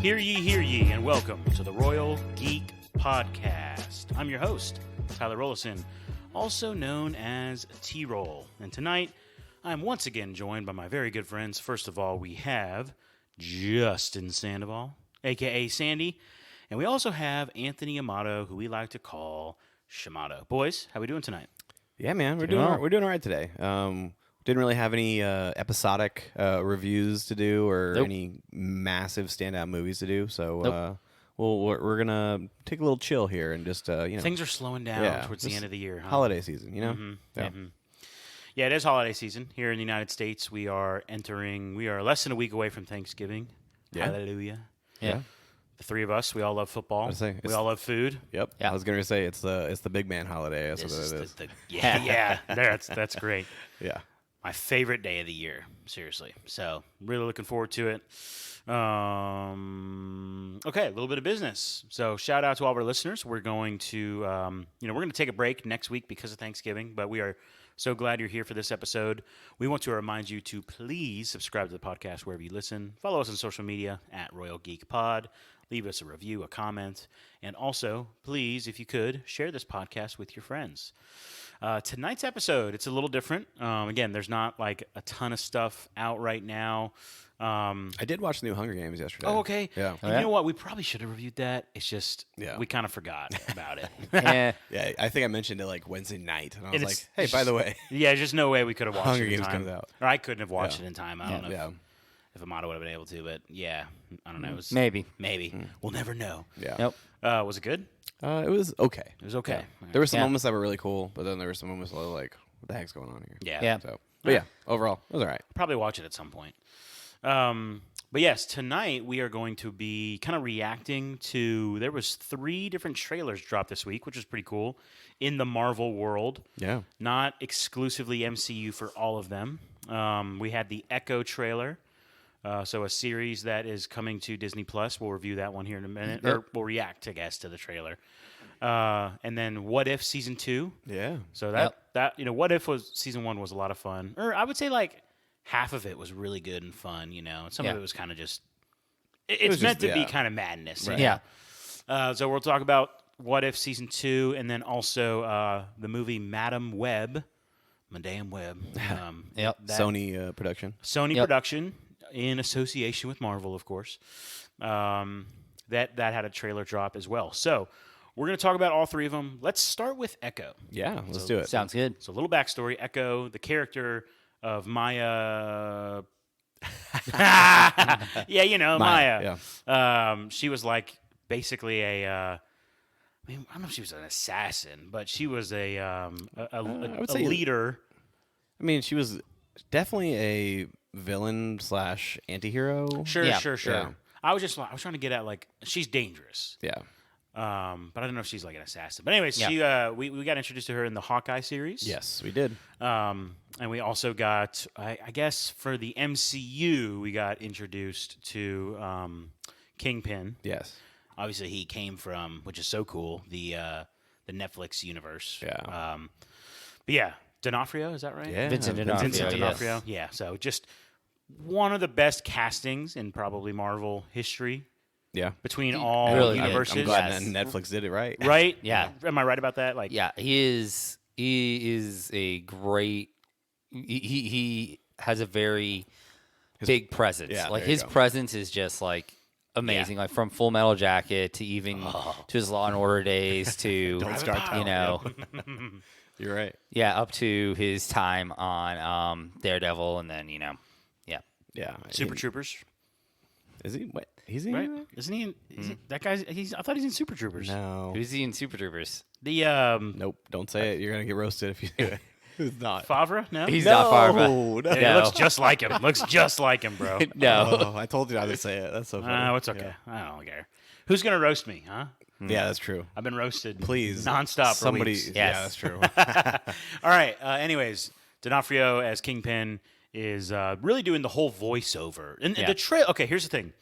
Hear ye, and welcome to the Royal Geek Podcast. I'm your host, Tyler Rollison, also known as T-Roll. And tonight, I'm once again joined by my very good friends. First of all, we have Justin Sandoval, a.k.a. Sandy. And we also have Anthony Amato, who we like to call Shamato. Boys, how we doing tonight? Yeah, man, we're doing all right today. Didn't really have any episodic reviews to do or any massive standout movies to do, so we're gonna take a little chill here and just things are slowing down towards the end of the year. Huh? Holiday season, you know. Mm-hmm. Yeah. Mm-hmm. Yeah, it is holiday season here in the United States. We are less than a week away from Thanksgiving. Yeah. Hallelujah. Yeah. The three of us, we all love football. We all love food. Yep. Yeah. I was gonna say it's the big man holiday. That's what it is. Yeah. That's great. Yeah. My favorite day of the year, seriously. So, really looking forward to it. Okay, a little bit of business. So, shout out to all of our listeners. We're going to, we're going to take a break next week because of Thanksgiving, but we are so glad you're here for this episode. We want to remind you to please subscribe to the podcast wherever you listen. Follow us on social media at Royal Geek Pod. Leave us a review, a comment, and also, please, if you could, share this podcast with your friends. Tonight's episode, it's a little different. Again, there's not like a ton of stuff out right now. I did watch the new Hunger Games yesterday. Oh, okay. Yeah. And you know what? We probably should have reviewed that. It's just we kind of forgot about it. Yeah, I think I mentioned it like Wednesday night, and I was like, "Hey, by the way, there's just no way we could have watched Hunger it in Games time. comes out, or I couldn't have watched it in time. I don't know." Yeah. If Amato would have been able to, but I don't know. It was, maybe. We'll never know. Yeah. Nope. Was it good? It was okay. It was okay. Yeah. There were some moments that were really cool, but then there were some moments that were like, what the heck's going on here? Yeah. So, but overall, it was all right. Probably watch it at some point. But yes, tonight we are going to be kind of reacting to. There was 3 different trailers dropped this week, which was pretty cool in the Marvel world. Yeah. Not exclusively MCU for all of them. We had the Echo trailer. So a series that is coming to Disney Plus. We'll review that one here in a minute, or we'll react, I guess, to the trailer. And then What If Season 2. Yeah. So that What If was Season 1 was a lot of fun, or I would say like half of it was really good and fun. Some of it was kind of just. It's meant to be kind of madness. Right. Yeah. So we'll talk about What If Season 2, and then also the movie Madam Web. Sony production. Sony production. In association with Marvel, of course. That had a trailer drop as well. So we're going to talk about all 3 of them. Let's start with Echo. Yeah, let's do it. Sounds good. So a little backstory. Echo, the character of Maya. Maya. Yeah. She was like basically a... I don't know if she was an assassin, but she was a leader. I mean, she was definitely a villain / anti-hero. Sure. Yeah. I was trying to get at like she's dangerous. Yeah. But I don't know if she's like an assassin. But anyways, we got introduced to her in the Hawkeye series. Yes, we did. And we also got, I guess, for the MCU, we got introduced to Kingpin. Yes. Obviously, he came from, which is so cool, the Netflix universe. Yeah. But yeah. D'Onofrio, is that right? Yeah. Vincent D'Onofrio. Yes. Yeah, so just one of the best castings in probably Marvel history. Yeah. Between all really universes. I'm glad that Netflix did it right. Right? Yeah. Am I right about that? Like, yeah, he is a great. He has a very big presence. Yeah, like his presence is just like amazing. Like from Full Metal Jacket to even to his Law and Order days to Don't start You're right. Yeah, up to his time on Daredevil, and then Yeah. Super Troopers. Is he? What? He's in Right? there? Isn't he? That guy's. I thought he's in Super Troopers. No. who's he in Super Troopers? The Nope. Don't say it. You're gonna get roasted if you do it. Who's not? Favre? No. He's not Farva. No. He looks just like him. Looks just like him, bro. No. Oh, I told you not to say it. That's so funny. It's okay. I don't care. Who's gonna roast me? Huh? Yeah, that's true. I've been roasted. Please. Nonstop. Somebody. Release. Yeah, Yes. that's true. All right. Anyways, D'Onofrio as Kingpin is really doing the whole voiceover. And the okay, here's the thing.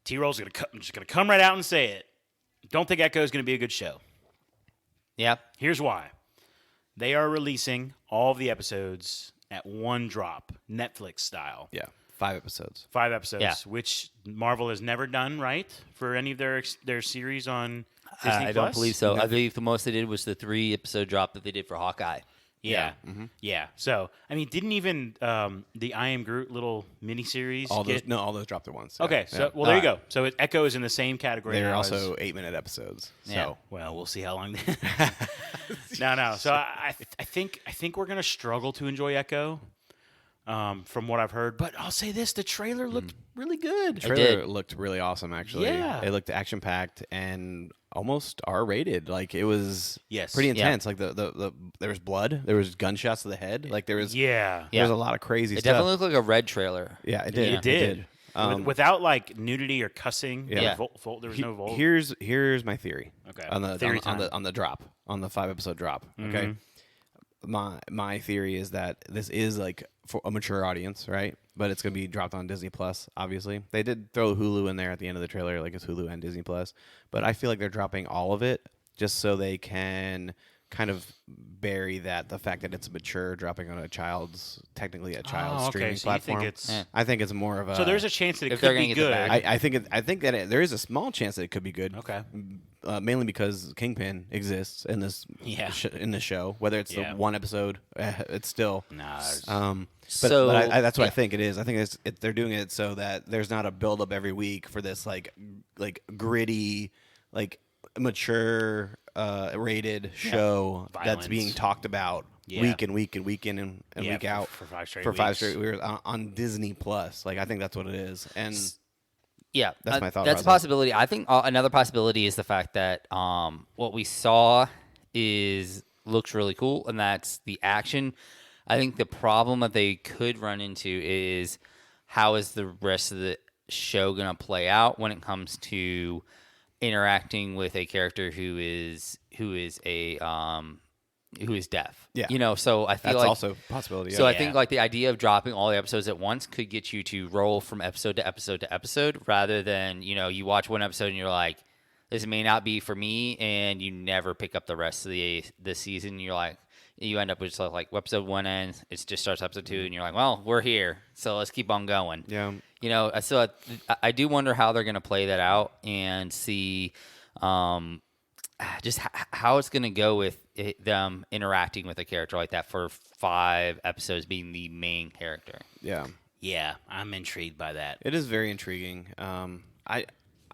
T-Roll's just gonna come right out and say it. Don't think Echo is gonna be a good show. Yep. Here's why. They are releasing all of the episodes at one drop, Netflix style. Yeah. 5 episodes. 5 episodes, Yeah. which Marvel has never done, right? For any of their series on Disney+. I don't believe so. I believe the most they did was the 3-episode drop that they did for Hawkeye. Yeah. Yeah. So, I mean, didn't even the I Am Groot little miniseries All get... those dropped at once. Yeah. Okay, so, Yeah. well, there you go. So Echo is in the same category They're now also as... 8-minute episodes. So Yeah. Well, we'll see how long... No. So I think we're going to struggle to enjoy Echo from what I've heard. But I'll say this, the trailer looked really good. trailer looked really awesome, actually. Yeah. It looked action-packed and almost R-rated. Like, it was Yes. pretty Yeah. intense. Like, there was blood. There was gunshots to the head. Like, there was Yeah. there was a lot of crazy It stuff. definitely looked like a red trailer. Yeah, it did. It did. Um, Without, like, nudity or cussing. Yeah. There was no Volt. Here's my theory. Okay. On the Theory on the drop, on the 5-episode drop. Okay. My theory is that this is like for a mature audience, right? But it's gonna be dropped on Disney Plus. Obviously, they did throw Hulu in there at the end of the trailer, like it's Hulu and Disney Plus. But I feel like they're dropping all of it just so they can kind of bury the fact that it's mature, dropping on technically a child's streaming so you platform. think it's... I think it's more of a. So there's a chance that it If they're could gonna be get the good. bag. I think that there is a small chance that it could be good. Okay. Mainly because Kingpin exists in this in the show. Whether it's the one episode, it's still. Nah. But that's what I think it is. I think they're doing it so that there's not a build up every week for this like gritty, like mature rated show that's Violence. being talked about week and week and week in and week out for 5 straight for 5 weeks. straight weeks on Disney Plus. Like I think that's what it is. And Yeah, That's my thought That's a process. possibility. I think another possibility is the fact that what we saw looks really cool, and that's the action. I think the problem that they could run into is how is the rest of the show going to play out when it comes to interacting with a character who is deaf. Yeah. You know, so I feel that's like also a possibility. So yeah. I think like the idea of dropping all the episodes at once could get you to roll from episode to episode to episode rather than, you watch one episode and you're like, this may not be for me, and you never pick up the rest of the season. You're like, you end up with just like episode 1 ends, it just starts episode 2, and you're like, well, we're here, so let's keep on going. Yeah. So I do wonder how they're going to play that out and see just how it's going to go with them interacting with a character like that for 5 episodes being the main character. Yeah. Yeah, I'm intrigued by that. It is very intriguing.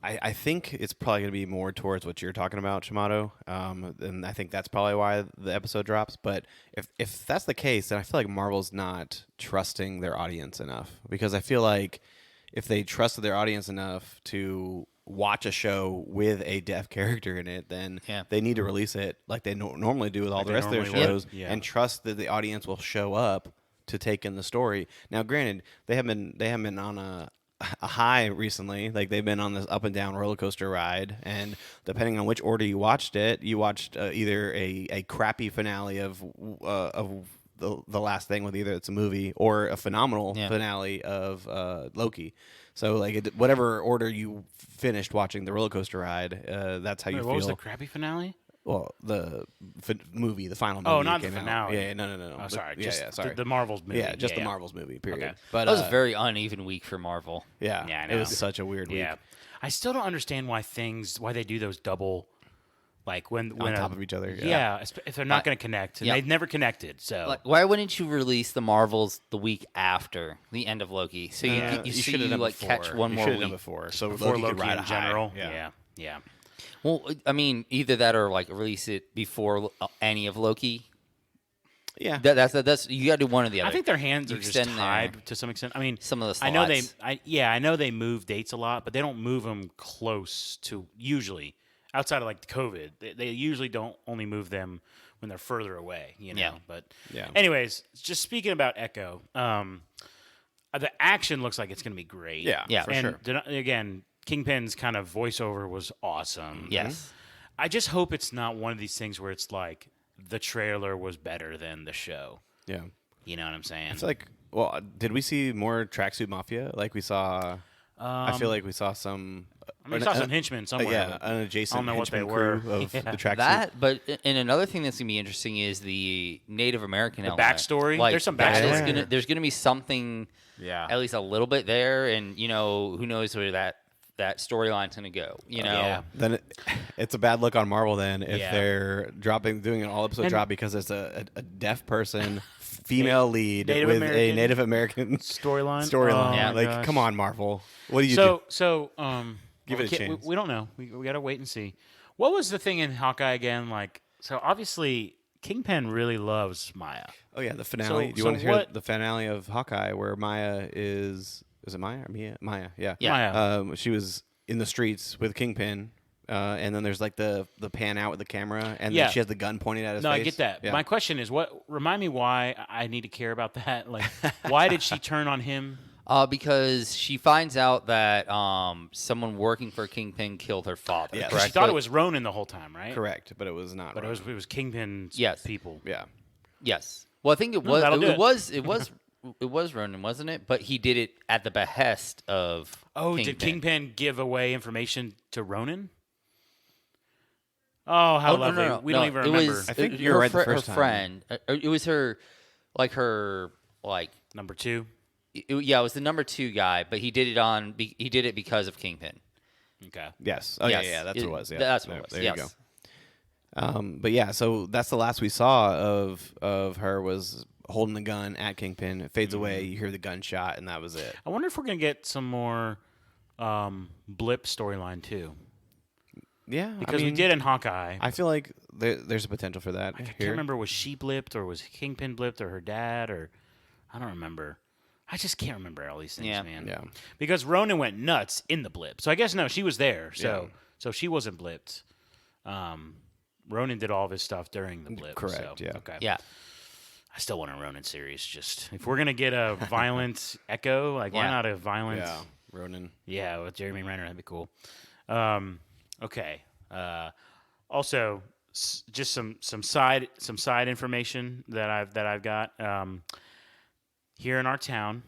I think it's probably going to be more towards what you're talking about, Shamato. And I think that's probably why the episode drops. But if that's the case, then I feel like Marvel's not trusting their audience enough. Because I feel like if they trusted their audience enough to watch a show with a deaf character in it, then they need to release it like they normally do with all the rest of their normally would. shows Yeah. and trust that the audience will show up to take in the story. Now, granted, they haven't been on a high recently. Like they've been on this up and down roller coaster ride, and depending on which order you watched it, you watched either a crappy finale of the last thing with either it's a movie or a phenomenal finale of Loki. So like whatever order you finished watching the roller coaster ride, that's how you feel. What was the crappy finale? Well, the movie, the final movie. Oh, not the came out. finale. Yeah, no. Oh, sorry. Yeah, sorry. The Marvel's movie. Yeah, just the Marvel's movie. Period. Okay. But That was a very uneven week for Marvel. yeah, Yeah, I it was know. such a weird week. Yeah. I still don't understand why they do those double, like when On top of each other. Yeah, if they're not going to connect. And Yeah. they've never connected, so. Like, why wouldn't you release the Marvels the week after the end of Loki? So you should have done like before. catch one You more should have week. done before. So before Loki could Loki ride in a high. general. Yeah. Yeah. Well, I mean, either that or like release it before any of Loki. Yeah. That's you got to do one or the other. I think their hands are just Extend tied to some extent. I mean, some of the I know slots. I know they move dates a lot, but they don't move them close to usually outside of like COVID. They usually don't only move them when they're further away, Yeah. But Yeah. anyways, just speaking about Echo, the action looks like it's going to be great. Yeah. for and sure. again, Kingpin's kind of voiceover was awesome. Yes. I just hope it's not one of these things where it's like the trailer was better than the show. Yeah. You know what I'm saying? It's like, well, did we see more Tracksuit Mafia like we saw I feel like we saw some. I mean, we saw some henchmen somewhere. Yeah, but an adjacent I don't know what they henchman were. crew of the tracksuit. That, but and another thing that's gonna be interesting is the Native American element. backstory? Like, There's some backstory. There's gonna be something, Yeah. at least a little bit there, and who knows where that storyline's gonna go. Yeah. Then it's a bad look on Marvel then if Yeah. they're doing an all episode And- drop because it's a deaf person, female lead Native with American a Native American Storyline. storyline. Oh, Yeah. my Like, gosh. come on, Marvel. What do you do? So Give it a chance. We don't know. We got to wait and see. What was the thing in Hawkeye again? Like, so obviously Kingpin really loves Maya. Oh yeah, the finale. So- do you want so to hear what- the finale of Hawkeye where Maya is it Maya or Mia? Maya, yeah. Yeah. Maya. She was in the streets with Kingpin, and then there's like the pan out with the camera, and Yeah. then she has the gun pointed at his No, face. I get that. Yeah. My question is, remind me why I need to care about that. Like, why did she turn on him? Because she finds out that someone working for Kingpin killed her father. Yeah. correct? She thought But- it was Ronin the whole time, right? Correct, but it was not. But right. it was Kingpin's Yes. people. Yeah. Yes. Well, I think it was. that'll do It was Ronin, wasn't it? But he did it at the behest of. Oh, Kingpin. did Kingpin give away information to Ronin? Oh, how lovely. We don't even It remember. was, I think it- you were her right the fri- first her time. friend. It was her, Number 2. yeah, it was the number 2 guy, but he did it because of Kingpin. Okay. Yes. Oh Yes. yeah. That's what it was. Yeah. That's what There- it was. There Yes. you go. But yeah, so that's the last we saw of her was holding the gun at Kingpin. It fades away. You hear the gunshot, and that was it. I wonder if we're going to get some more Blip storyline too. Yeah, Because we did in Hawkeye. I feel like there's a potential for that. I can't here. remember, was she blipped or was Kingpin blipped or her dad or I don't remember. I just can't remember all these things, Yeah. man. Yeah. Because Ronan went nuts in the blip. So I guess no, she was there. So Yeah. so she wasn't blipped. Ronan did all of his stuff during the blip. Correct, So, yeah. Okay. Yeah. I still want a Ronan series. Just if we're gonna get a violent Echo, like why Yeah. not a violent? Yeah. Ronan. Yeah, with Jeremy Renner, that'd be cool. Okay. Also, just some side information that I've got. Here in our town,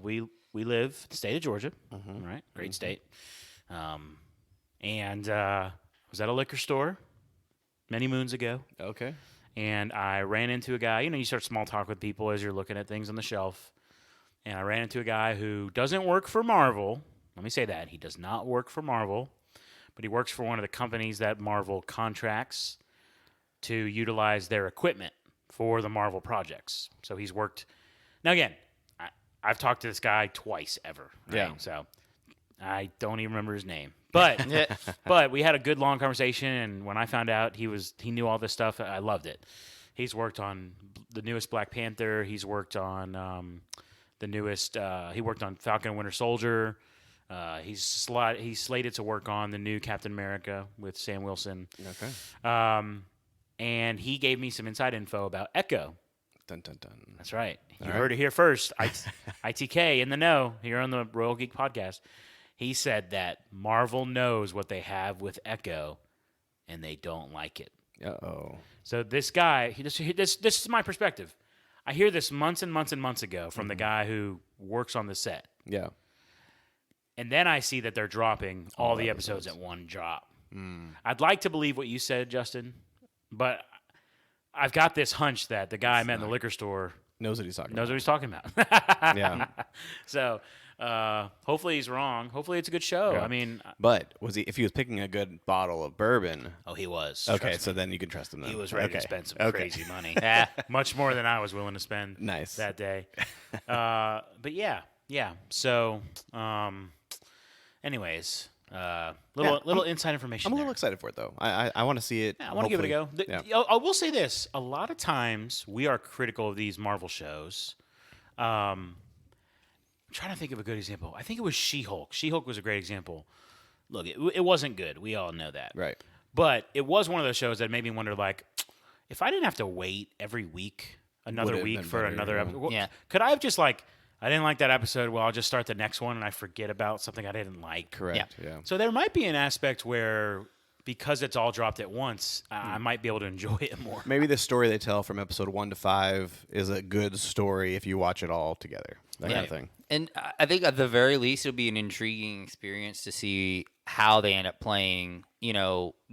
we live in the state of Georgia. All right, great state. And I was at a liquor store many moons ago, Okay. and I ran into a guy. You start small talk with people as you're looking at things on the shelf. And I ran into a guy who doesn't work for Marvel. Let me say that. He does not work for Marvel, but he works for one of the companies that Marvel contracts to utilize their equipment for the Marvel projects. So he's worked. Now, again, I've talked to this guy twice ever. Right? Yeah. So I don't even remember his name. But but we had a good long conversation, and when I found out he knew all this stuff, I loved it. He's worked on the newest Black Panther. He's worked on the newest. He worked on Falcon and Winter Soldier. He's slated to work on the new Captain America with Sam Wilson. Okay. And he gave me some inside info about Echo. Dun dun dun. That's right. You All heard it here first. ITK in the know here on the Royal Geek Podcast. He said that Marvel knows what they have with Echo, and they don't like it. Uh-oh. So this guy, this is my perspective. I hear this months and months and months ago from the guy who works on the set. Yeah. And then I see that they're dropping all the episodes at one drop. I'd like to believe what you said, Justin, but I've got this hunch that the guy I met in the liquor store Knows what he's talking knows about. what he's talking about. Yeah. So hopefully he's wrong. Hopefully it's a good show. Yeah. I mean, But if he was picking a good bottle of bourbon, he was. okay, Trust so me. then you can trust him then. He was ready okay. to spend some Okay. crazy money. Much more than I was willing to spend Nice. that day. But yeah. So, anyways, little inside information. I'm a little there. excited for it though. I want to see it. Yeah, I want to give it a go. hopefully. Yeah. I will say this: a lot of times we are critical of these Marvel shows. I'm trying to think of a good example. I think it was She-Hulk. She-Hulk was a great example. Look, it wasn't good. We all know that. Right. But it was one of those shows that made me wonder, like, if I didn't have to wait every week, Would another it week been for better, another yeah. episode, Yeah. could I have just like, I didn't like that episode. Well, I'll just start the next one and I forget about something I didn't like. Correct. Yeah. So there might be an aspect where because it's all dropped at once, I might be able to enjoy it more. Maybe the story they tell from episode 1 to 5 is a good story if you watch it all together. That kind of thing. And I think at the very least, it'll be an intriguing experience to see how they end up playing,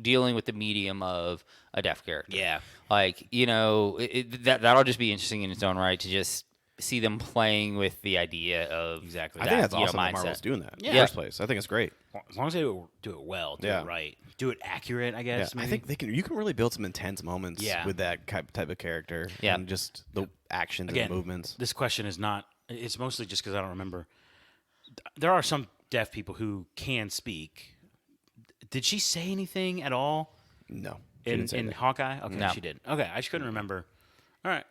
dealing with the medium of a deaf character. Yeah. Like, that'll just be interesting in its own right to just see them playing with the idea of Exactly. I think that's awesome mindset. that Marvel's doing that in Yeah. the first place. I think it's great. As long as they do it well, do it right, do it accurate, I guess. Yeah, I maybe. think you can really build some intense moments with that type of character. Yeah. And just the actions Again, and movements. This question is not, it's mostly just because I don't remember. There are some deaf people who can speak. Did she say anything at all No. she in didn't say that. Hawkeye? Okay, No. she did. Okay, I just couldn't remember. All right.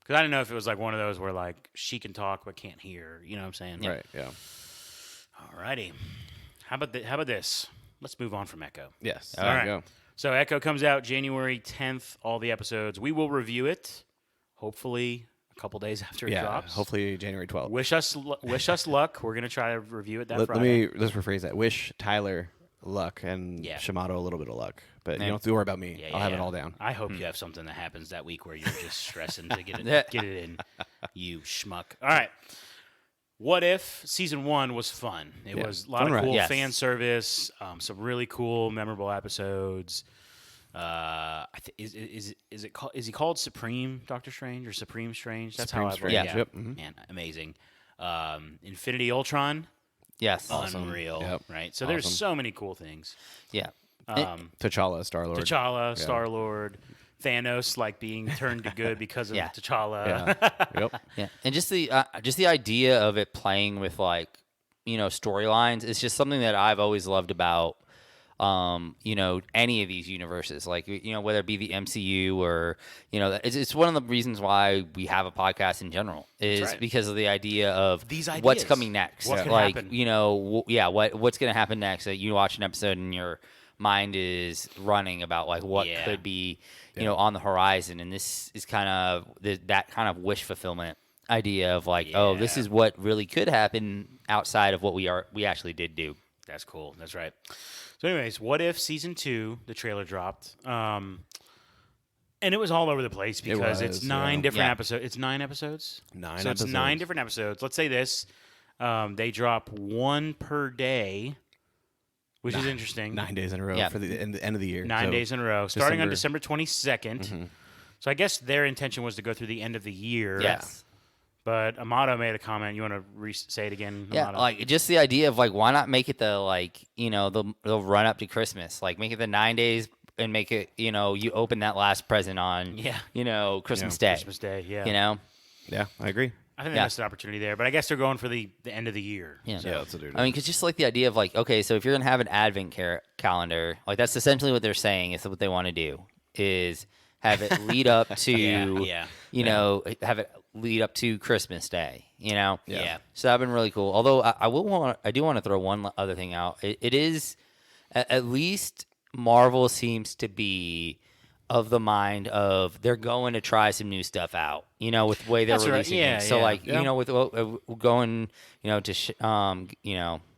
Because I didn't know if it was like one of those where like she can talk but can't hear. You know what I'm saying? Right, yeah. Alrighty. How about this? Let's move on from Echo. Yes. All There right. you go. So Echo comes out January 10th, all the episodes. We will review it, hopefully a couple days after it Yeah, drops. hopefully January 12th. Wish us luck. We're going to try to review it that Let Friday. let's rephrase that. Wish Tyler luck and Yeah. Shamato a little bit of luck. But Yeah. you don't have to worry about me. Yeah, I'll have yeah. it all down. I hope you have something that happens that week where you're just stressing to get Yeah. it in, you schmuck. All right. What If season 1 was fun. It Yeah. was a lot Fun of ride. cool Yes. fan service, some really cool, memorable episodes. Is he called Supreme Doctor Strange or Supreme Strange? That's Supreme how I've Strange, read. yeah. Yeah, Yep, mhm. man, amazing. Infinity Ultron, Yes. Awesome. unreal, Yep. right? So there's Awesome. so many cool things. Yeah. T'Challa, Star-Lord. T'Challa, Star-Lord, Thanos like being turned to good because of Yeah. T'Challa. Yeah. Yep. Yeah, and just the idea of it playing with storylines is just something that I've always loved about any of these universes, like whether it be the MCU or it's one of the reasons why we have a podcast in general is right. because of the idea of These what's ideas. coming next, What could like happen. what's going to happen next. That you watch an episode and your mind is running about like what Yeah. could be on the horizon, and this is kind of that kind of wish fulfillment idea of like, oh, this Yeah. is what really could happen outside of what we actually did do. That's cool. That's right. So, anyways, What If season 2? The trailer dropped, and it was all over the place because it's was, 9 yeah. different Yeah. episodes. It's 9 episodes. Nine So it's 9 episodes. different episodes. Let's say this: they drop one per day, which is interesting. 9 days in a row Yeah. for the end of the year. 9 So days in a row, starting on December. December 22nd. So I guess their intention was to go through the end of the year. Yes. But Amato made a comment. You want to say it again? Yeah, Amato? like just the idea of like, why not make it the the run up to Christmas? Like make it the 9 days and make it you open that last present on Christmas Day. Christmas Day. Yeah. Yeah, I agree. I think Yeah. they missed an opportunity there, but I guess they're going for the end of the year. Yeah. So, Yeah, that's what they're doing. I mean, because just like the idea of like, okay, so if you're gonna have an advent calendar, like that's essentially what they're saying. Is what they want to do is have it lead up to Yeah. have it lead up to Christmas Day. Yeah. So that'd been really cool. Although I do want to throw one other thing out. It is at least Marvel seems to be of the mind of they're going to try some new stuff out. With the way they're That's right. releasing Yeah, things. So yeah. like Yeah. with going to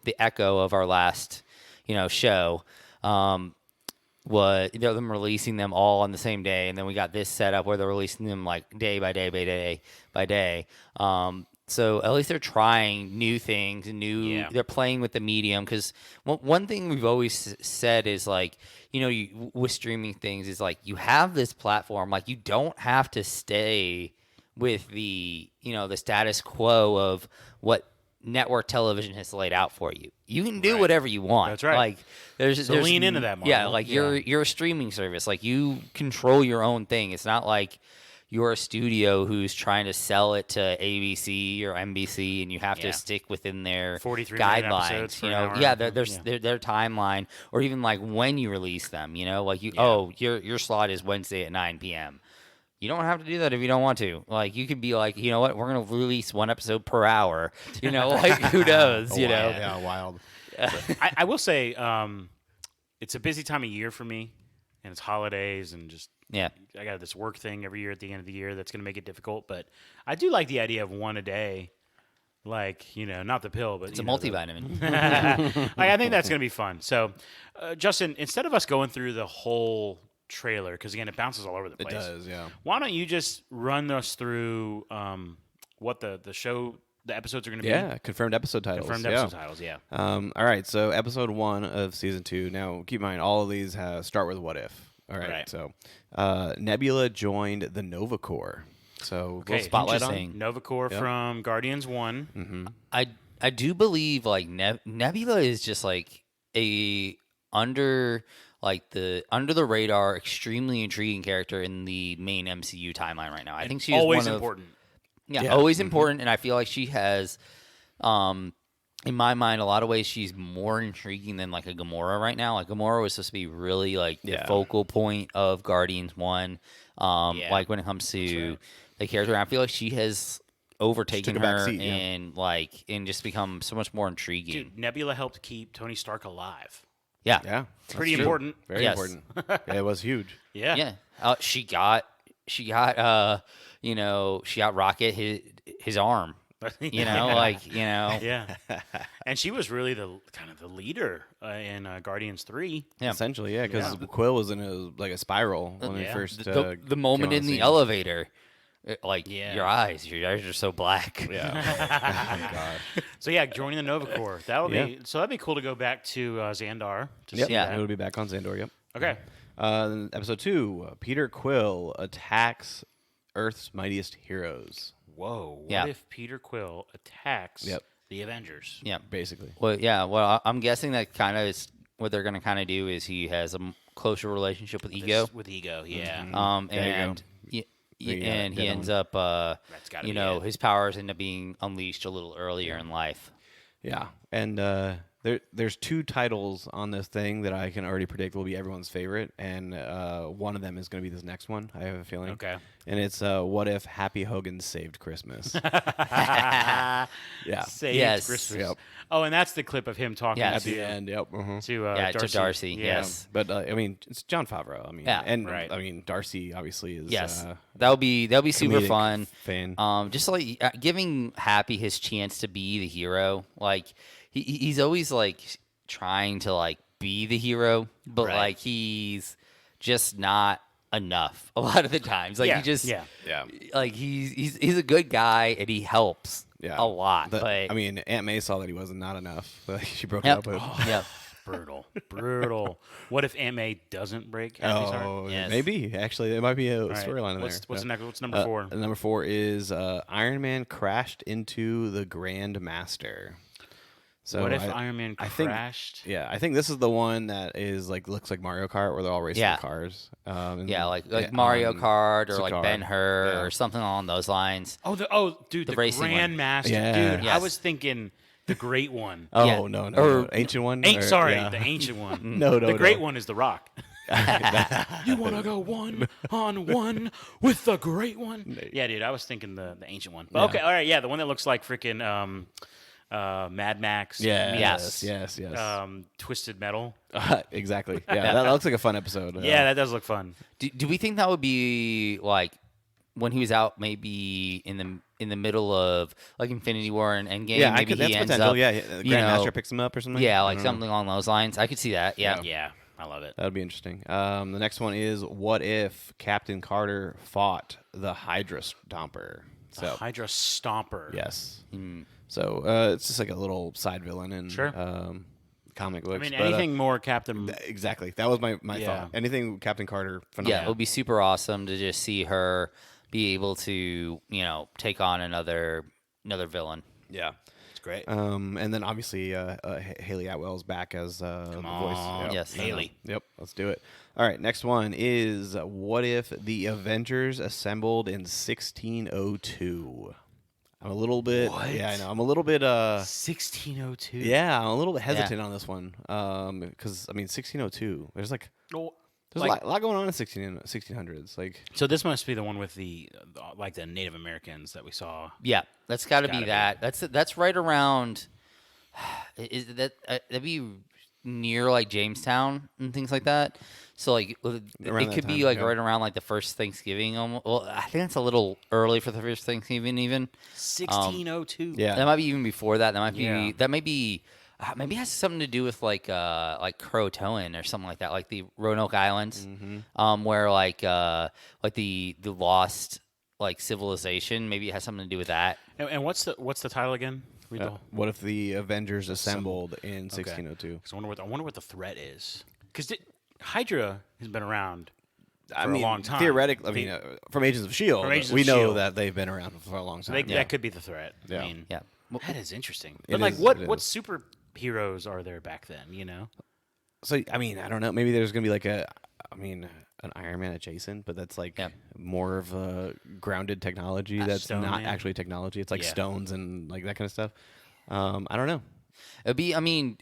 the echo of our last show. Was them releasing them all on the same day, and then we got this set up where they're releasing them like day by day by day by day. So at least they're trying new things, they're playing with the medium. Because one thing we've always said is like, with streaming things is like you have this platform, like you don't have to stay with the the status quo of what network television has laid out for you. You can do whatever you want. That's right. Like there's lean into that, Yeah, Marvel. like Yeah. you're a streaming service. Like you control your own thing. It's not like you're a studio who's trying to sell it to ABC or NBC, and you have Yeah. to stick within their 43-minute guidelines. episodes for an hour. Yeah, Yeah. their timeline, or even like when you release them. Like your slot is Wednesday at 9 p.m. You don't have to do that if you don't want to. Like you could be like, you know what, we're gonna release one episode per hour. Like who knows? Yeah, wild. I will say it's a busy time of year for me, and it's holidays and just Yeah. I got this work thing every year at the end of the year that's going to make it difficult. But I do like the idea of one a day. Like, not the pill, but It's a multivitamin. I think that's going to be fun. So, Justin, instead of us going through the whole trailer, because again, it bounces all over the It place. does, yeah. Why don't you just run us through what the episodes are going to be? Yeah, confirmed episode titles. Confirmed episode titles, yeah. All right, so episode 1 of season 2. Now, keep in mind, all of these start with what if. All right. So Nebula joined the Nova Corps. So Okay, spotlight on interesting. Nova Corps from Guardians 1. Mm-hmm. I do believe like Nebula is just like a under the radar, extremely intriguing character in the main MCU timeline right now. I think she is always one important. always important, and I feel like she has, in my mind, a lot of ways she's more intriguing than like a Gamora right now. Like Gamora was supposed to be really like the focal point of Guardians 1. Like when it comes to the character, I feel like she has overtaken her and just become so much more intriguing. Dude, Nebula helped keep Tony Stark alive. Yeah. Pretty important. Very important. Yeah, it was huge. Yeah. She got Rocket his arm. Yeah. And she was really the kind of the leader in Guardians 3. Yeah. Essentially, yeah, because Quill was in a spiral when we first the moment came on in the scene. elevator. Your eyes are so black. Yeah. Oh my gosh. So joining the Nova Corps. That'd be cool to go back to Xandar to Yep. see Yeah. that. It'll be back on Xandor. Yep. Okay. Then episode 2, Peter Quill attacks Earth's mightiest heroes. Whoa. What Yeah. if Peter Quill attacks Yep. the Avengers? Yeah. Basically. Well, yeah. Well, I'm guessing that kind of is what they're going to kind of do is he has a closer relationship with Ego. With Ego, yeah. And and he ends up, That's gotta be it. his powers end up being unleashed a little earlier in life. Yeah. And there's 2 titles on this thing that I can already predict will be everyone's favorite, and one of them is going to be this next one. I have a feeling. Okay. And it's what if Happy Hogan saved Christmas? Yeah. Saved Yes. Christmas. Yep. Oh, and that's the clip of him talking Yeah. At the end. Yep. Uh-huh. to To Darcy. Yeah. Yes. But I mean, it's Jon Favreau. I mean, and right. I mean, Darcy obviously is. Yes. That'll be super comedic fun. fan. Just like giving Happy his chance to be the hero. Like he's always like trying to like be the hero, but Right. like he's just not enough a lot of the times. Like he just Yeah. like he's a good guy and he helps Yeah. a lot. But I mean, Aunt May saw that he wasn't not enough. Like, she broke yep. up with. Yep. Brutal. What if Aunt May doesn't break Happy's heart? Oh, Yes. maybe actually there might be a All right. storyline in What's there. the next? What's number 4? Number 4 is Iron Man crashed into the Grand Master. So What if Iron Man I think- crashed? Yeah, I think this is the one that is like looks like Mario Kart, where they're all racing Yeah. the cars. Yeah, like Mario Kart or like Sakar. Ben-Hur Yeah. or something along those lines. Dude, the racing one. Grandmaster. Yeah. Dude, I Yes. was thinking the Great One. Oh Yeah. no, ancient one. Or- Sorry, yeah. the ancient one. No, the Great no. One is the Rock. You want to go 1-on-1 with the Great One? Yeah, dude, I was thinking the ancient one. But Yeah. okay, all right, yeah, the one that looks like freaking Mad Max. Yes. Twisted Metal. Exactly. Yeah, that looks like a fun episode. Yeah, that does look fun. Do we think that would be like when he was out, maybe in the middle of like Infinity War and Endgame? yeah. Maybe That's he ends potential. up, Yeah, the you know, Grandmaster picks him up or something. yeah, I like don't know. something along those lines. I could see that. Yeah. Yeah, I love it. That would be interesting. The next one is what if Captain Carter fought the Hydra Stomper? The Hydra Stomper. Yes. Hmm. So it's just like a little side villain in comic books. I mean, but, anything more Captain. exactly. That was my Yeah. thought. Anything Captain Carter. Yeah, Phenomenal. it would be super awesome to just see her be able to, take on another villain. Yeah. It's great. And then obviously Haley Atwell's back as the voice. on. Yep. Yes. Haley. Yep. Let's do it. All right. Next one is what if the Avengers assembled in 1602? I'm a little bit. What? Yeah, I know. I'm a little bit. 1602. Yeah, I'm a little bit hesitant on this one. Because I mean, 1602. There's like Oh, there's a lot going on in 1600s. Like so this must be the one with the Native Americans that we saw. Yeah, that's got to gotta be be. that. That's right around. Is that that'd be near like Jamestown and things like that. So like it Around that could be time, like yeah. right around like the first Thanksgiving. Almost. Well, I think that's a little early for the first Thanksgiving even. 1602. Yeah. That might be even before that. That might be. Yeah. That might be. Maybe it has something to do with like Croatoan or something like that, like the Roanoke Islands, where like the lost like civilization. Maybe it has something to do with that. And what's the title again? Read the whole. What if the Avengers assembled in 1602? 'Cause I wonder what the threat is. Because Hydra has been around for I a mean, long time. theoretically, I mean, from Agents of S.H.I.E.L.D., From Agents of we know S.H.I.E.L.D.. that they've been around for a long So time. that could be the threat. Yeah. I mean, Yeah. that is interesting. It But like, is, what it what is. superheroes are there back then? You know, So, I mean, I don't know. Maybe there's going to be like an Iron Man adjacent, but that's like more of a grounded technology that's Stone not Man. actually technology. It's like Yeah. stones and like that kind of stuff. I don't know. It'd be. I mean,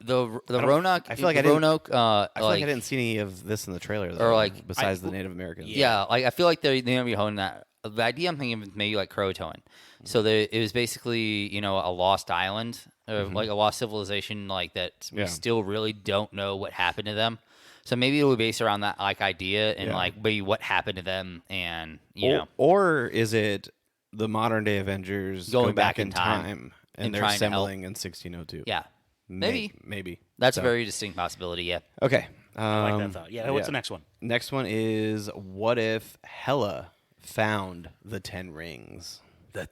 the Roanoke. I feel like the I didn't- Roanoke. I feel like I didn't see any of this in the trailer, though, or, like, besides the Native Americans. Yeah, like I feel like they might be holding that. The idea I'm thinking of is maybe like Croatoan. So it was basically a lost island, or like a lost civilization, like that we Yeah. still really don't know what happened to them. So maybe it will be based around that like idea and Yeah. like maybe what happened to them, and you know. Or is it the modern day Avengers Going back back in in time time and and they're trying to help. assembling in 1602? Yeah, maybe Maybe. that's So, a very distinct possibility. Yeah. Okay. I like that thought. Yeah. What's the next one? Next one is what if Hela found the 10 rings? The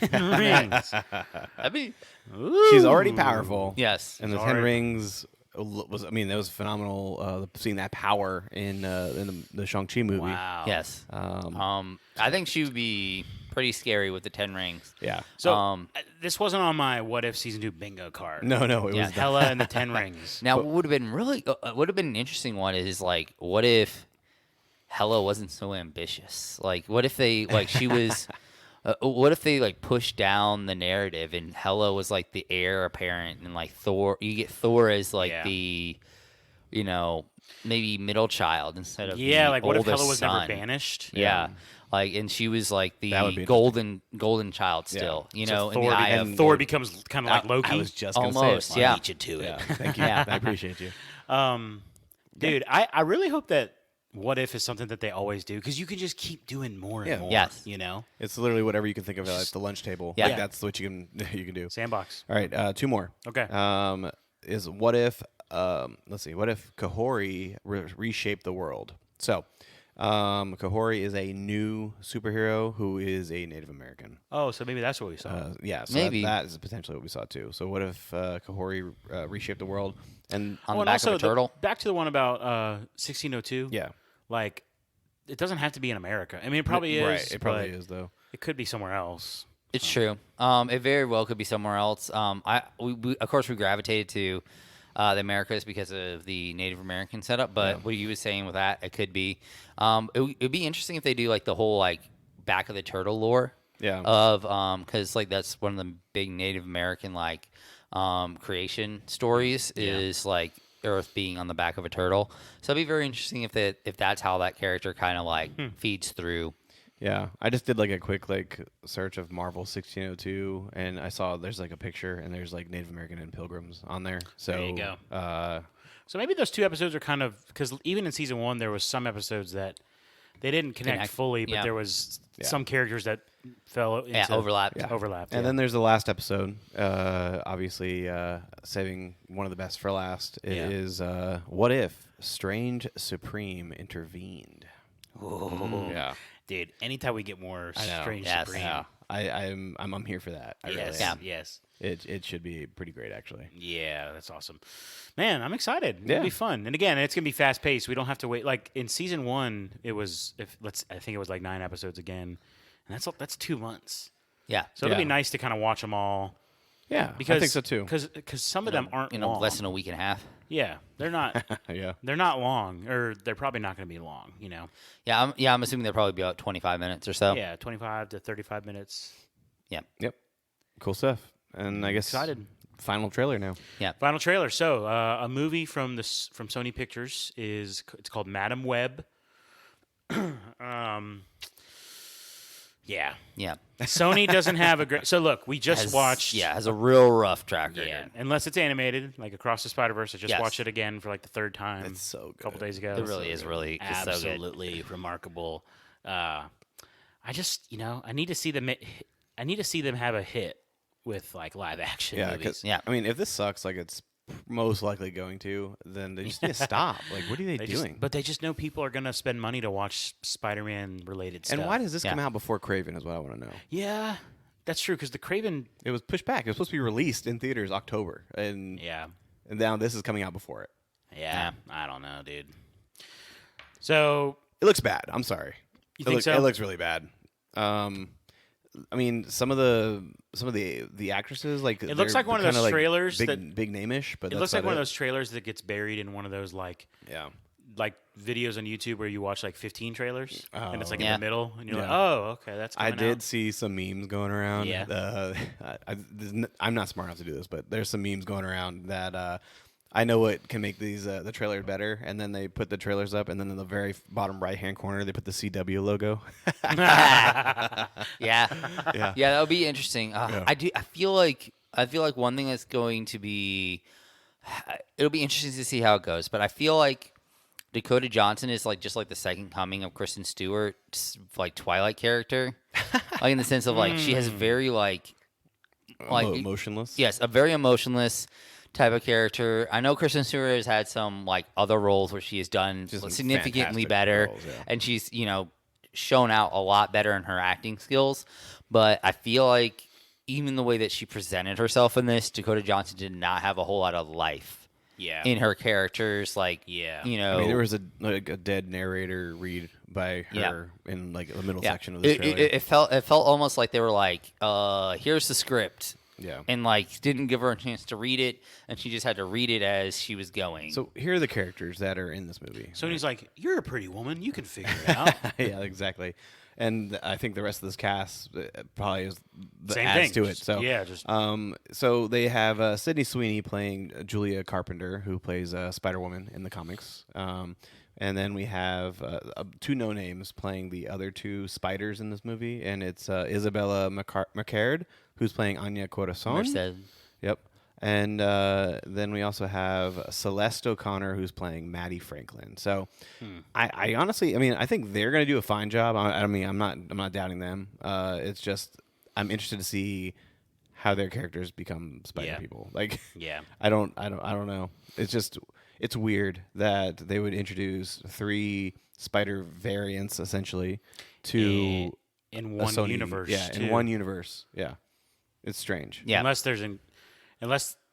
10 rings. I mean, She's already powerful. yes. And the 10 rings was, I mean, that was phenomenal seeing that power in the Shang-Chi movie. Wow. Yes. I think she would be pretty scary with the 10 rings. Yeah. So this wasn't on my what if season 2 bingo card. No, it was Hela and the 10 rings. Now, what would have been really would have been an interesting one is like, what if Hela wasn't so ambitious? Like, what if they like she was? What if they like pushed down the narrative and Hela was like the heir apparent and like Thor? You get Thor as like the, maybe middle child instead of the like what if oldest Hela was son. never banished? Yeah. Like, and she was like That would the be golden child still, So in the Thor, eye of Thor becomes kind of like Loki. I was just going to almost, say it. yeah. Beat you to it. Yeah. Thank you. Yeah. I appreciate you. Dude, I really hope that what if is something that they always do because you can just keep doing more and Yeah. more. Yes. You know? It's literally whatever you can think of at the lunch table. Yeah. Like, that's what you can do. Sandbox. All right, 2 more. Okay. Is what if let's see, what if Kahori reshaped the world? So, Kahori is a new superhero who is a Native American. Oh, so maybe that's what we saw. Yeah, so Maybe. that is potentially what we saw too. So, what if Kahori reshaped the world? And on the and back also of a turtle. back to the one about 1602. yeah, Like, it doesn't have to be in America. I mean, it probably is. right. It probably but is though. It could be somewhere else. It's true. It very well could be somewhere else. We of course we gravitated to the Americas because of the Native American setup. But what you were saying with that, it could be. It'd be interesting if they do like the whole like back of the turtle lore. Yeah. Of because like that's one of the big Native American like creation stories is like Earth being on the back of a turtle. So it'd be very interesting if that's how that character kind of like feeds through. Yeah, I just did like a quick like search of Marvel 1602, and I saw there's like a picture, and there's like Native American and pilgrims on there. So There you go. So maybe those 2 episodes are kind of because even in season 1 there was some episodes that they didn't connect fully, but yeah. there was some characters that fell into overlapped. Overlapped. And yeah. then there's the last episode. Obviously, saving one of the best for last is what if Strange Supreme intervened? Yeah, Dude, anytime we get more Strange Yes. Supreme. yeah. I'm here for that. I Yes. really am. Yes. It should be pretty great actually. Yeah, that's awesome. Man, I'm excited. Yeah. It'll be fun. And again, it's gonna be fast paced. We don't have to wait. Like in season 1, it was I think it was like 9 episodes again, and that's 2 months. Yeah. So it'll be Yeah. nice to kind of watch them all. Yeah, Because I think so too. Because some of them aren't long. less than a week and a half. Yeah, they're not. Yeah. They're not long, or they're probably not going to be long. Yeah, I'm assuming they'll probably be about 25 minutes or so. Yeah, 25 to 35 minutes. Yeah. Yep. Cool stuff. And I guess Excited. final trailer now. Yeah. Final trailer. So a movie from Sony Pictures it's called Madam Web. Yeah. Yeah. Sony doesn't have a great. So look, we just watched. has a real rough track record. Yeah, unless it's animated, like Across the Spider-Verse. I just Yes. watched it again for like the third time. It's so a couple good. days ago. It really is really it's so good. absolutely remarkable. I just, I need to see them. I need to see them have a hit with like live action Yeah, movies. Yeah. I mean, if this sucks, like it's most likely going to, then they just need to stop. Like, what are they doing? But they just know people are gonna spend money to watch Spider-Man related stuff. And why does this Yeah. come out before Craven? Is what I want to know. Yeah, that's true. Because the Craven. It was pushed back. It was supposed to be released in theaters October, and now this is coming out before it. Yeah. I don't know, dude. So It looks bad. I'm sorry. You think so? It looks really bad. I mean, some of the actresses, like It looks they're like one of those kinda, like, trailers big name-ish, but it looks like one of those trailers that gets buried in one of those like videos on YouTube where you watch like 15 trailers and it's like in Yeah. the middle and you're like, Yeah. oh, okay, that's I coming did out. see some memes going around. Yeah. I'm not smart enough to do this, but there's some memes going around that I know what can make these the trailer better. And then they put the trailers up, and then in the very bottom right hand corner they put the CW logo. Yeah. Yeah. Yeah, that would be interesting. I feel like one thing that's going to be it'll be interesting to see how it goes, but I feel like Dakota Johnson is like just like the second coming of Kristen Stewart's like Twilight character. Like in the sense of like she has very like Emotionless. yes, a very emotionless type of character. I know Kristen Stewart has had some like other roles where she has done She's in significantly fantastic better, roles, yeah. and she's shown out a lot better in her acting skills. But I feel like even the way that she presented herself in this, Dakota Johnson did not have a whole lot of life in her characters. Like I mean, there was a dead narrator read by her in like the middle section of the trailer. It felt almost like they were like, here's the script. Yeah. And like didn't give her a chance to read it, and she just had to read it as she was going. So here are the characters that are in this movie. Sony's like, you're a pretty woman, you can figure it out. Yeah, exactly. And I think the rest of this cast probably is Same adds thing. to it. So Yeah, just so they have Sydney Sweeney playing Julia Carpenter, who plays Spider-Woman in the comics. And then we have two no names playing the other two spiders in this movie, and it's Isabella McCaird, who's playing Anya Corazon. Merced. Yep. And then we also have Celeste O'Connor, who's playing Maddie Franklin. So, I honestly, I mean, I think they're going to do a fine job. I mean, I'm not doubting them. It's just I'm interested to see how their characters become spider people. Like, I don't know. It's just it's weird that they would introduce 3 spider variants essentially to in one Sony, universe. Yeah, too. in one universe. Yeah, it's strange. Yeah. Unless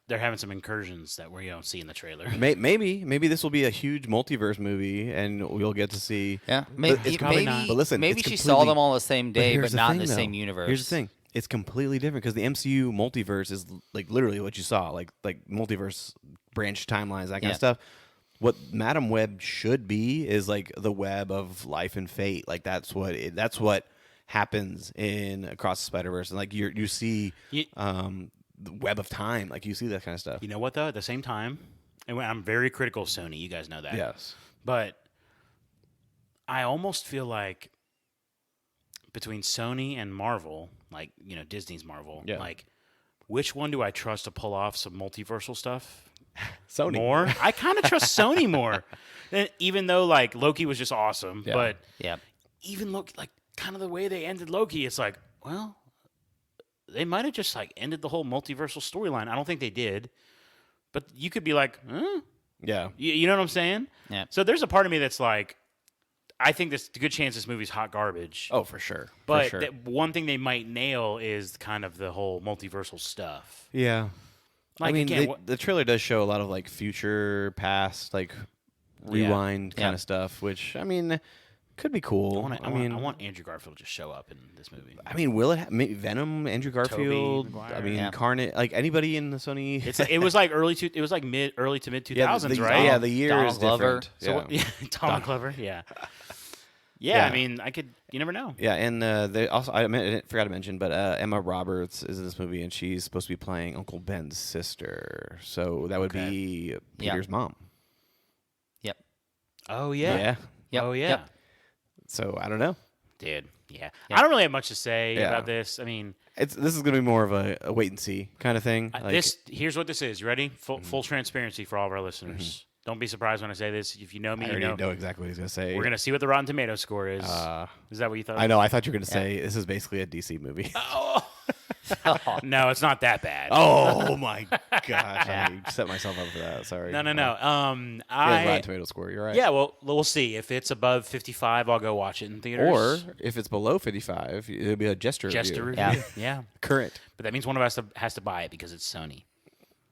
they're having some incursions that we don't see in the trailer. Maybe this will be a huge multiverse movie, and we'll get to see. Yeah, It's probably not. But listen, maybe it's she saw completely- them all the same day, here's but the not in thing, the though. same universe. Here's the thing: it's completely different because the MCU multiverse is like literally what you saw, like multiverse branch timelines, that kind of stuff. What Madam Web should be is like the web of life and fate. Like that's what happens in Across the Spider-Verse, and like you see the web of time, like you see that kind of stuff. You know what though? At the same time, and I'm very critical of Sony. You guys know that. Yes, but I almost feel like between Sony and Marvel, like Disney's Marvel, like which one do I trust to pull off some multiversal stuff? Sony More. I kind of trust Sony more, even though like Loki was just awesome. Yeah. But Yeah. even Loki, like kind of the way they ended Loki, it's like, well, they might have just like ended the whole multiversal storyline. I don't think they did, but you could be like, yeah, you know what I'm saying? Yeah. So there's a part of me that's like, I think there's a good chance this movie's hot garbage. Oh, for sure. But for sure. one thing they might nail is kind of the whole multiversal stuff. Yeah. Like, I mean, again, the trailer does show a lot of like future, past, like rewind kind Yeah. of stuff, which I mean could be cool. I want Andrew Garfield to show up in this movie. I mean, will it maybe Venom, Andrew Garfield? Maguire. I mean, Yeah. Carnage, like anybody in the Sony. It was like early to mid 2000s, right? Yeah, the year Donald is Glover. different. So yeah. Donald Glover, yeah. Yeah. I mean, you never know. Yeah, and they also I forgot to mention, but Emma Roberts is in this movie, and she's supposed to be playing Uncle Ben's sister. So that would be Peter's mom. Yep. Oh yeah. Yeah. Yep. Oh yeah. Yep. So I don't know. Dude, yeah. I don't really have much to say Yeah. about this. I mean, This is going to be more of a wait and see kind of thing. here's what this is. You ready? Full transparency for all of our listeners. Don't be surprised when I say this. If you know me, I you already know exactly what he's going to say. We're going to see what the Rotten Tomato score is. Is that what you thought? I know. I thought you were going to say this is basically a DC movie. No, it's not that bad. Oh my gosh! I set myself up for that. Sorry. No. Yeah, Rotten Tomato score. You're right. Yeah, well, we'll see. If it's above 55, I'll go watch it in theaters. Or if it's below 55, it'll be a Jester review. review. Yeah. Current. But that means one of us has to buy it because it's Sony.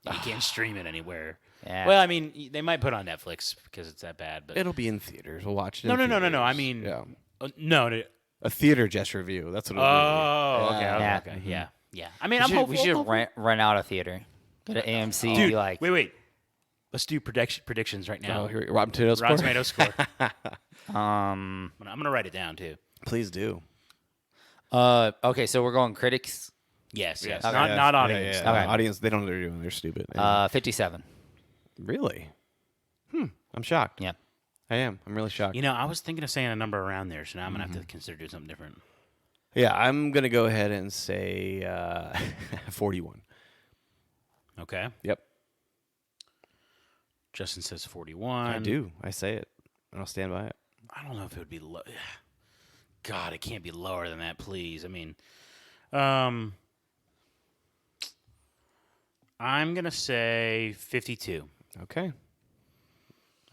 And you can't stream it anywhere. Yeah. Well, I mean, they might put it on Netflix because it's that bad. But It'll be in theaters. We'll watch it. No. I theaters. mean, yeah. No. A theater Jester review. That's what it'll Oh, be. okay. Yeah. Okay. Yeah. I mean, I'm hopeful. We should rent out a theater. Go to AMC. Dude, be like, wait. Let's do predictions right now. Oh, here, Rotten Tomato score. Rotten Tomato score. um. I'm gonna write it down too. Please do. Okay, so we're going critics. Yes. Okay. Not audience. Yeah. Okay. Audience, they don't know what they're doing. They're stupid. 57. Really? I'm shocked. Yeah. I am. I'm really shocked. You know, I was thinking of saying a number around there, so now I'm gonna have to consider doing something different. Yeah, I'm gonna go ahead and say 41. Okay. Yep. Justin says 41. I do. I say it, and I'll stand by it. I don't know if it would be low. God, it can't be lower than that, please. I mean, I'm gonna say 52. Okay.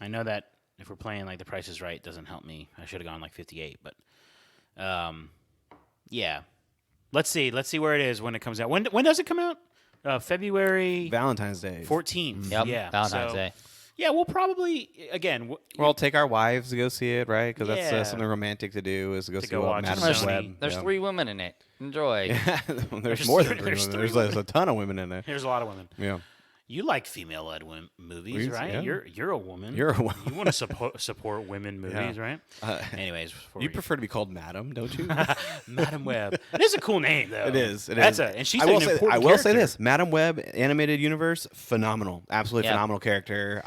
I know that if we're playing like The Price is Right, it doesn't help me. I should have gone like 58, but yeah. Let's see where it is when it comes out. When does it come out? February Valentine's Day. 14th. Yep. Yeah. Valentine's so, Day. Yeah, we'll probably again. We'll take our wives to go see it, right? Because Yeah. that's something romantic to do is to go see go watch Madam Sony. Web. There's Yeah. 3 women in it. Enjoy. There's more than 3 there's women. 3 There's, women. there's a ton of women in there. There's a lot of women. Yeah. You like female-led movies, Movies, right? yeah. You're a woman. You're a woman. You want to support women movies, Yeah. right? Anyways, before You prefer to be called Madam, don't you? Madam Web. It is a cool name, though. It is. And she's I an will say, important I will say character. this: Madam Web animated universe, phenomenal, absolutely Yeah. phenomenal character.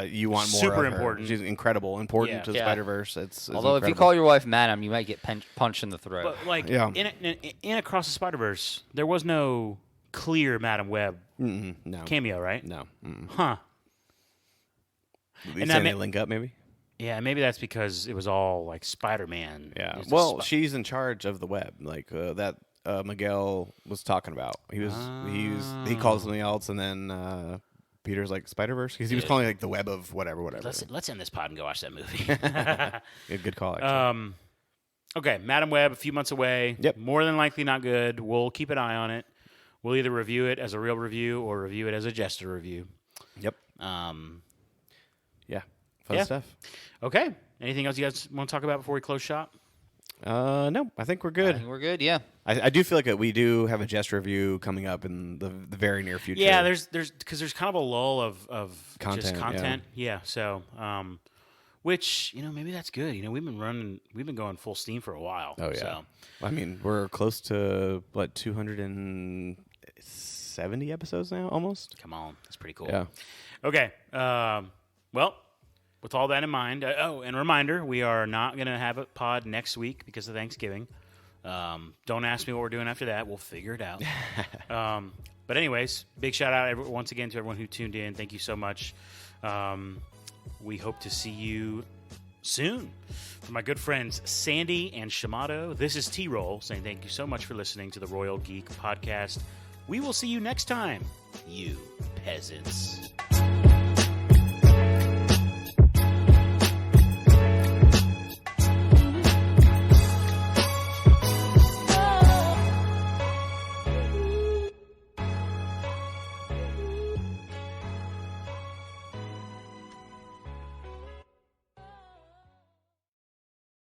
You want more? Super of her. important. She's incredible, important Yeah. to the Yeah. Spider Verse. It's Although if you incredible. call your wife Madam, you might get punched in the throat. But like Yeah. in Across the Spider-Verse, there was no clear Madam Web no, cameo, right? no, Huh. you And saying that they link up maybe? Yeah, maybe that's because it was all like Spider-Man. Yeah. It's a Well, she's in charge of the web, like that Miguel was talking about. He called something else, and then Peter's like Spider-Verse because he was calling it like the web of whatever. Let's end this pod and go watch that movie. Yeah, good call. Actually. Okay, Madam Web, a few months away. Yep. More than likely not good. We'll keep an eye on it. We'll either review it as a real review or review it as a Jester review. Yep. Yeah. Fun yeah. stuff. Okay. Anything else you guys want to talk about before we close shop? No, I think we're I good. think we're good, yeah. I do feel like we do have a Jester review coming up in the very near future. Yeah, there's kind of a lull of Content, just content. Yeah. So, which maybe that's good. We've been going full steam for a while. Oh yeah. So. I mean, we're close to 270 episodes now, almost. Come on, that's pretty cool. Yeah. Okay. Well, with all that in mind, and a reminder, we are not going to have a pod next week because of Thanksgiving. Don't ask me what we're doing after that. We'll figure it out. But anyways, big shout out once again to everyone who tuned in. Thank you so much. We hope to see you soon. For my good friends Sandy and Shamato, this is T-Roll saying thank you so much for listening to the Royal Geek Podcast. We will see you next time, you peasants.